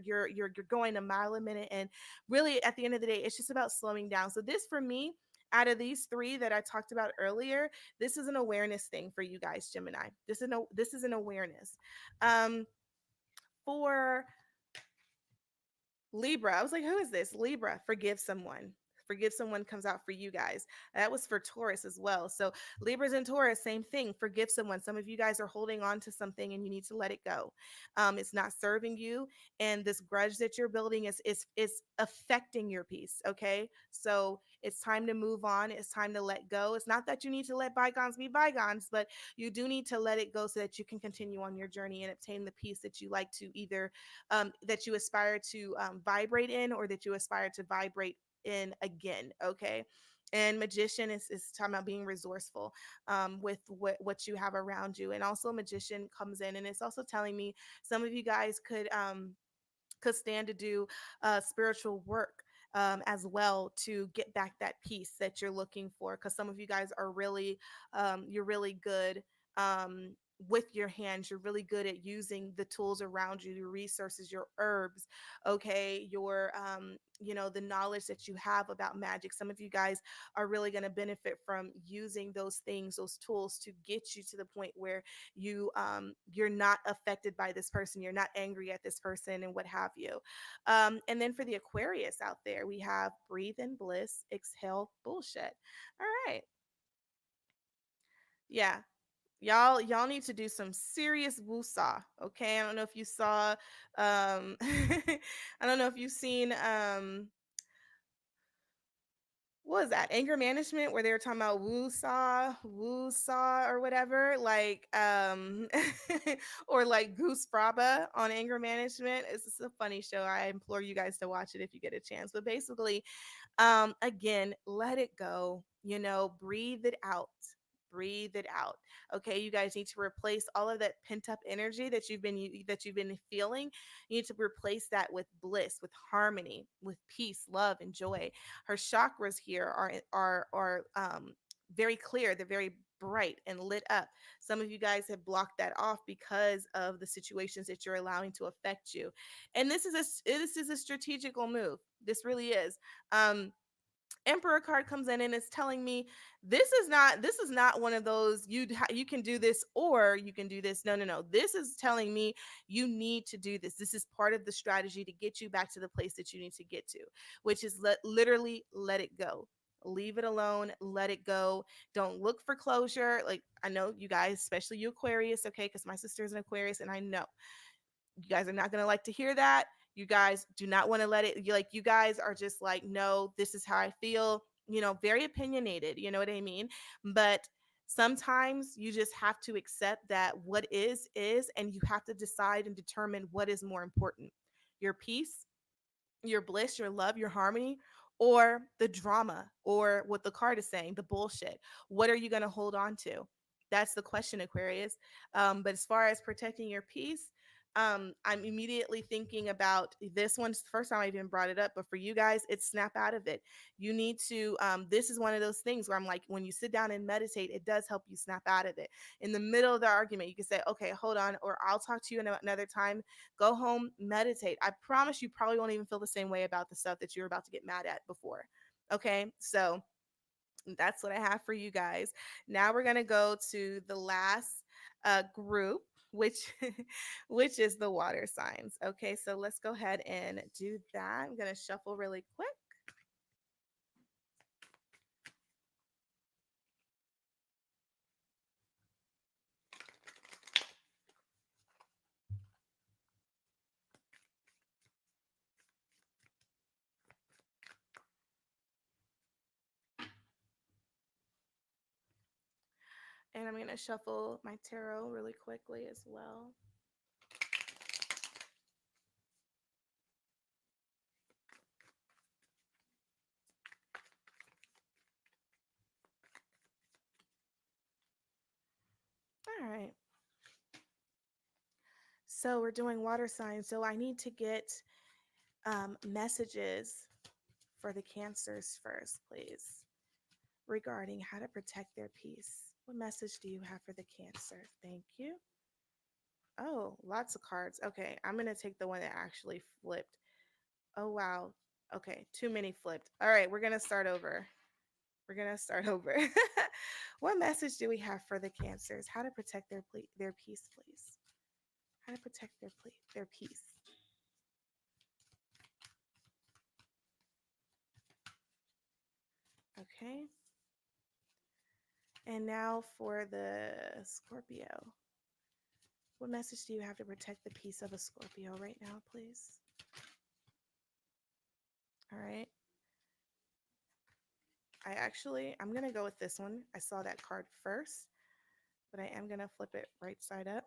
going a mile a minute. And really at the end of the day, it's just about slowing down. So this for me, out of these three that I talked about earlier, this is an awareness thing for you guys, Gemini. This is an awareness. Um, for Libra. I was like, who is this? Libra, forgive someone. Forgive someone comes out for you guys. That was for Taurus as well. So Libras and Taurus, same thing. Forgive someone. Some of you guys are holding on to something and you need to let it go. It's not serving you, and this grudge that you're building is affecting your peace. Okay, so it's time to move on. It's time to let go. It's not that you need to let bygones be bygones, but you do need to let it go so that you can continue on your journey and obtain the peace that you like to either that you aspire to vibrate in, or that you aspire to vibrate in again. Okay. And magician is talking about being resourceful with what you have around you. And also magician comes in and it's also telling me some of you guys could stand to do spiritual work as well to get back that peace that you're looking for. Because some of you guys are really, you're really good with your hands. You're really good at using the tools around you, your resources, your herbs, okay, the knowledge that you have about magic. Some of you guys are really going to benefit from using those things, those tools to get you to the point where you're not affected by this person, you're not angry at this person, and what have you. And then for the Aquarius out there, we have breathe in bliss, exhale bullshit. All right. Yeah. Y'all need to do some serious woosah. Okay. I don't know if you saw I don't know if you've seen what was that, anger management, where they were talking about woo saw or whatever, like or like Goose Fraba on anger management. It's just a funny show. I implore you guys to watch it if you get a chance. But basically, again, let it go, breathe it out. Breathe it out. Okay, you guys need to replace all of that pent up energy that you've been feeling. You need to replace that with bliss, with harmony, with peace, love, and joy. Her chakras here are very clear. They're very bright and lit up. Some of you guys have blocked that off because of the situations that you're allowing to affect you. And this is a strategical move. This really is. Emperor card comes in and it's telling me this is not one of those you can do this or you can do this. No, no, no. This is telling me you need to do this. This is part of the strategy to get you back to the place that you need to get to, which is literally let it go. Leave it alone, let it go. Don't look for closure. Like, I know you guys, especially you Aquarius, okay, because my sister is an Aquarius, and I know you guys are not going to like to hear that. You guys do not want to let it, you guys are just like, no, this is how I feel, very opinionated, you know what I mean? But sometimes you just have to accept that what is, and you have to decide and determine what is more important, your peace, your bliss, your love, your harmony, or the drama, or what the card is saying, the bullshit. What are you going to hold on to? That's the question, Aquarius. But as far as protecting your peace, I'm immediately thinking about this one's the first time I even brought it up, but for you guys, it's snap out of it. You need to, this is one of those things where I'm like, when you sit down and meditate, it does help you snap out of it. In the middle of the argument, you can say, okay, hold on, or I'll talk to you another time. Go home, meditate. I promise you probably won't even feel the same way about the stuff that you're about to get mad at before. Okay. So, that's what I have for you guys. Now we're gonna go to the last group, which which is the water signs. Okay, so let's go ahead and do that. I'm gonna shuffle really quick. And I'm gonna shuffle my tarot really quickly as well. All right. So we're doing water signs. So I need to get messages for the cancers first, please, regarding how to protect their peace. What message do you have for the cancer? Thank you. Oh, lots of cards. Okay, I'm going to take the one that actually flipped. Oh, wow. Okay, too many flipped. All right, we're going to start over. We're going to start over. What message do we have for the cancers? How to protect their peace, please. How to protect their peace. Okay. And now for the Scorpio. What message do you have to protect the peace of a Scorpio right now, please? All right. I'm going to go with this one. I saw that card first, but I am going to flip it right side up.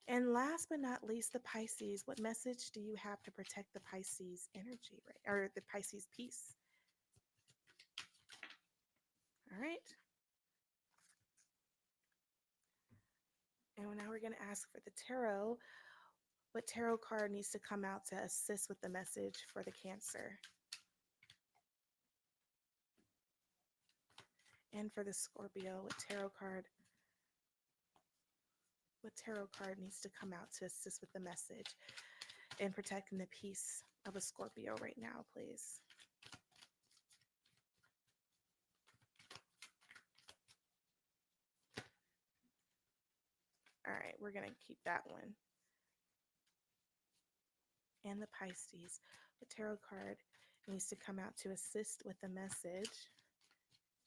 And last but not least, the Pisces. What message do you have to protect the Pisces energy, right? Or the Pisces peace? All right. And now we're going to ask for the tarot. What tarot card needs to come out to assist with the message for the Cancer? And for the Scorpio, what tarot card needs to come out to assist with the message in protecting the peace of a Scorpio right now, please? All right, we're going to keep that one. And the Pisces, what tarot card needs to come out to assist with the message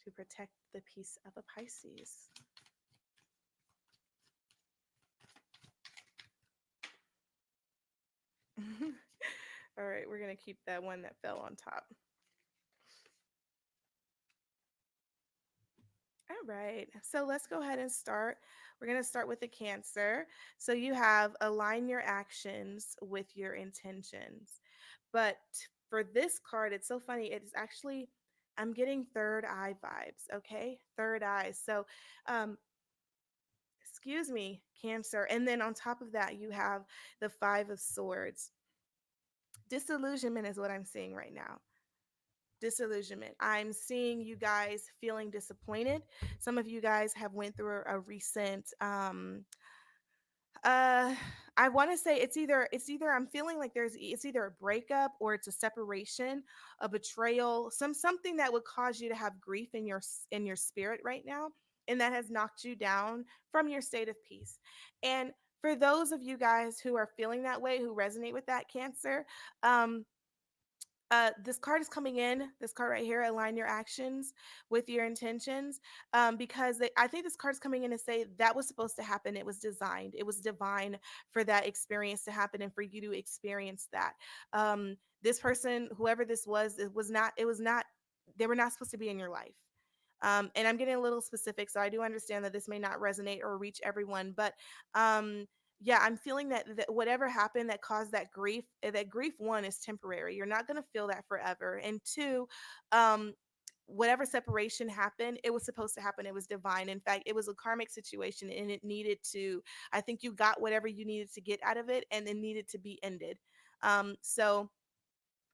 to protect the peace of a Pisces? All right, we're going to keep that one that fell on top. All right, so let's go ahead and start. We're going to start with the Cancer. So you have align your actions with your intentions. But for this card, it's so funny. It's actually, I'm getting third eye vibes, okay? Third eye. So, excuse me, Cancer. And then on top of that, you have the Five of Swords. Disillusionment is what I'm seeing right now. Disillusionment. I'm seeing you guys feeling disappointed. Some of you guys have went through a recent uh I want to say it's either I'm feeling like it's either a breakup or it's a separation, a betrayal, something that would cause you to have grief in your spirit right now, and that has knocked you down from your state of peace. And for those of you guys who are feeling that way, who resonate with that, Cancer, um this card is coming in. This card right here, align your actions with your intentions, because I think this card is coming in to say that was supposed to happen. It was designed. It was divine for that experience to happen and for you to experience that. This person, whoever this was, it was not. It was not. They were not supposed to be in your life. And I'm getting a little specific, so I do understand that this may not resonate or reach everyone, but yeah, I'm feeling that whatever happened that caused that grief, one, is temporary. You're not going to feel that forever. And two, um, whatever separation happened, it was supposed to happen. It was divine. In fact, it was a karmic situation, and it needed to, I think you got whatever you needed to get out of it, and it needed to be ended. So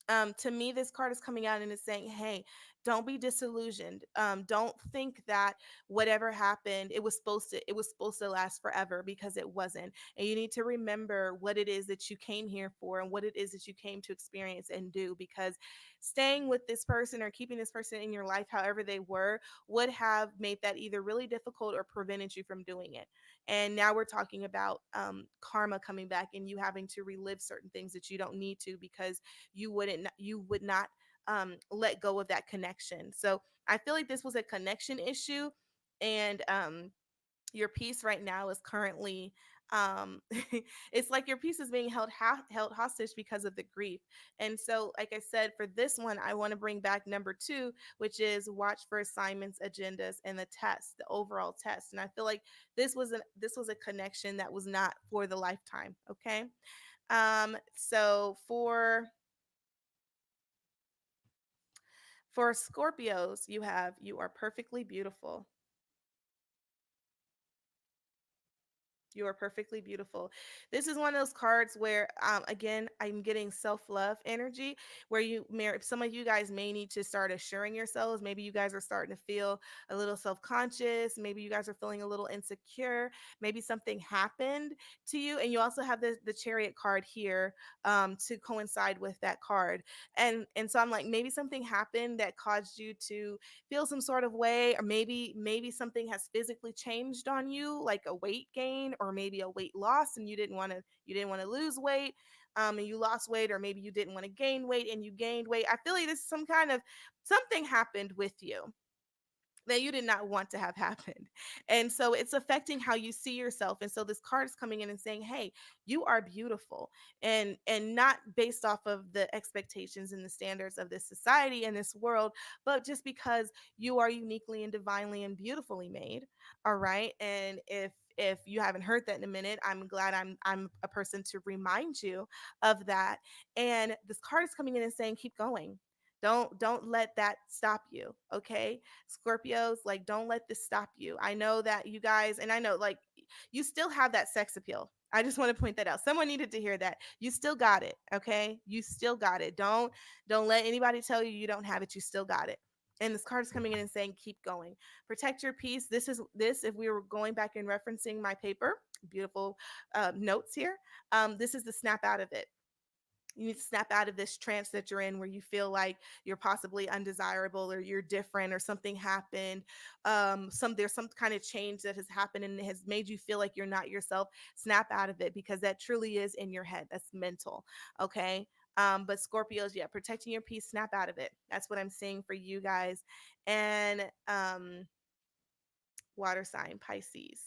to me, this card is coming out and it's saying, hey, don't be disillusioned. Don't think that whatever happened, it was supposed to last forever, because it wasn't. And you need to remember what it is that you came here for and what it is that you came to experience and do, because staying with this person or keeping this person in your life, however they were, would have made that either really difficult or prevented you from doing it. And now we're talking about karma coming back and you having to relive certain things that you don't need to, because you would not let go of that connection. So I feel like this was a connection issue, and your piece right now is currently it's like your piece is being held hostage because of the grief. And so, like I said, for this one, I want to bring back number 2, which is watch for assignments, agendas, and the test, the overall test. And I feel like this was a connection that was not for the lifetime. Okay. So for Scorpios, you are perfectly beautiful. You are perfectly beautiful. This is one of those cards where, again, I'm getting self love energy. Where some of you guys may need to start assuring yourselves. Maybe you guys are starting to feel a little self conscious. Maybe you guys are feeling a little insecure. Maybe something happened to you, and you also have the Chariot card here to coincide with that card. And so I'm like, maybe something happened that caused you to feel some sort of way, or maybe something has physically changed on you, like a weight gain or maybe a weight loss, and you didn't want to lose weight, and you lost weight, or maybe you didn't want to gain weight and you gained weight. I feel like this is some kind of something happened with you that you did not want to have happened. And so it's affecting how you see yourself. And so this card is coming in and saying, "Hey, you are beautiful." And not based off of the expectations and the standards of this society and this world, but just because you are uniquely and divinely and beautifully made. All right? And if you haven't heard that in a minute, I'm glad I'm a person to remind you of that. And this card is coming in and saying, "Keep going. Don't let that stop you." Okay? Scorpios, like, don't let this stop you. I know that you guys, and I know, like, you still have that sex appeal. I just want to point that out. Someone needed to hear that. You still got it, okay? You still got it. Don't let anybody tell you you don't have it. You still got it. And this card is coming in and saying, keep going. Protect your peace. This, if we were going back and referencing my paper, beautiful notes here. This is the snap out of it. You need to snap out of this trance that you're in, where you feel like you're possibly undesirable or you're different or something happened. There's some kind of change that has happened and it has made you feel like you're not yourself. Snap out of it, because that truly is in your head. That's mental. Okay. But Scorpios, yeah, protecting your peace, snap out of it. That's what I'm saying for you guys. And water sign, Pisces.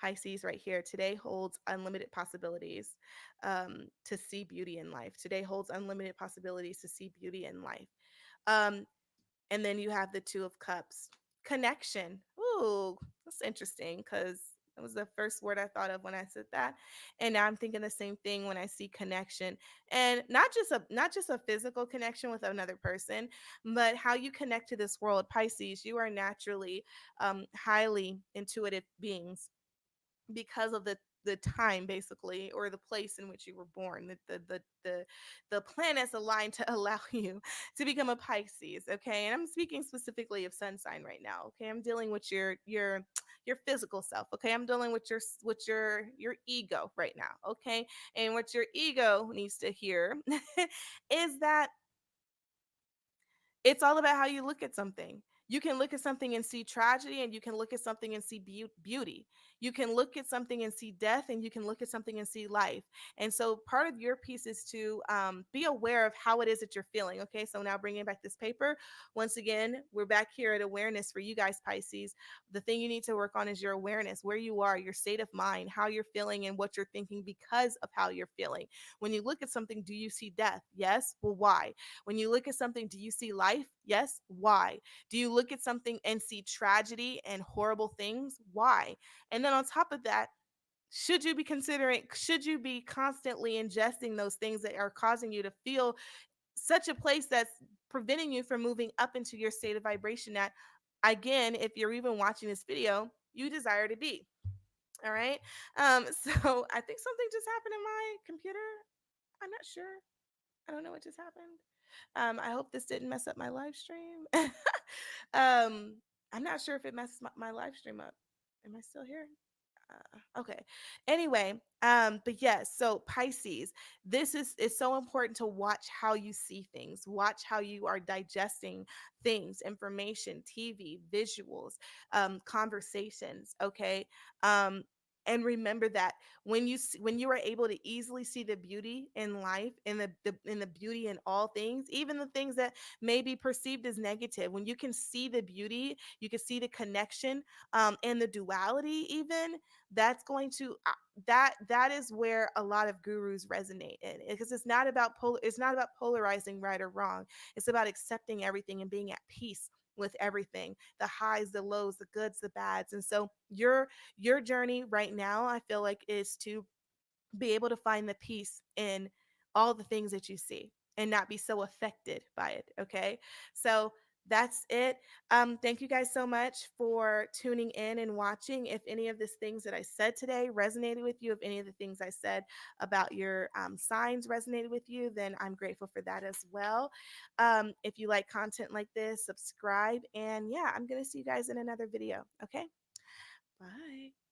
Pisces right here. Today holds unlimited possibilities to see beauty in life. Today holds unlimited possibilities to see beauty in life. Um, and then you have the Two of Cups. Connection. Ooh, that's interesting, because that was the first word I thought of when I said that. And now I'm thinking the same thing when I see connection. And not just a physical connection with another person, but how you connect to this world. Pisces, you are naturally highly intuitive beings, because of the time, basically, or the place in which you were born. The planets aligned to allow you to become a Pisces. Okay, and I'm speaking specifically of sun sign right now. Okay, I'm dealing with your physical self. Okay, I'm dealing with your ego right now. Okay, and what your ego needs to hear is that it's all about how you look at something. You can look at something and see tragedy, and you can look at something and see beauty. You can look at something and see death, and you can look at something and see life. And so, part of your piece is to be aware of how it is that you're feeling. Okay, so now bringing back this paper. Once again, we're back here at awareness for you guys, Pisces. The thing you need to work on is your awareness, where you are, your state of mind, how you're feeling, and what you're thinking because of how you're feeling. When you look at something, do you see death? Yes. Well, why? When you look at something, do you see life? Yes. Why? Do you look at something and see tragedy and horrible things? Why? And then on top of that, should you be constantly ingesting those things that are causing you to feel such a place that's preventing you from moving up into your state of vibration that, again, if you're even watching this video, you desire to be. All right. So I think something just happened in my computer. I'm not sure. I don't know what just happened. I hope this didn't mess up my live stream. I'm not sure if it messes my live stream up. Am I still here? Okay. Anyway, but yes, so Pisces, this is so important to watch how you see things, watch how you are digesting things, information, TV, visuals, conversations. Okay. Um, and remember that when you are able to easily see the beauty in life, in the beauty in all things, even the things that may be perceived as negative, when you can see the beauty, you can see the connection, and the duality, even that's going to that is where a lot of gurus resonate in, because it's not about polarizing right or wrong. It's about accepting everything and being at peace with everything, the highs, the lows, the goods, the bads. And so your journey right now, I feel like, is to be able to find the peace in all the things that you see and not be so affected by it. Okay. So that's it. Thank you guys so much for tuning in and watching. If any of these things that I said today resonated with you, if any of the things I said about your signs resonated with you, then I'm grateful for that as well. If you like content like this, subscribe. And yeah, I'm going to see you guys in another video. Okay. Bye.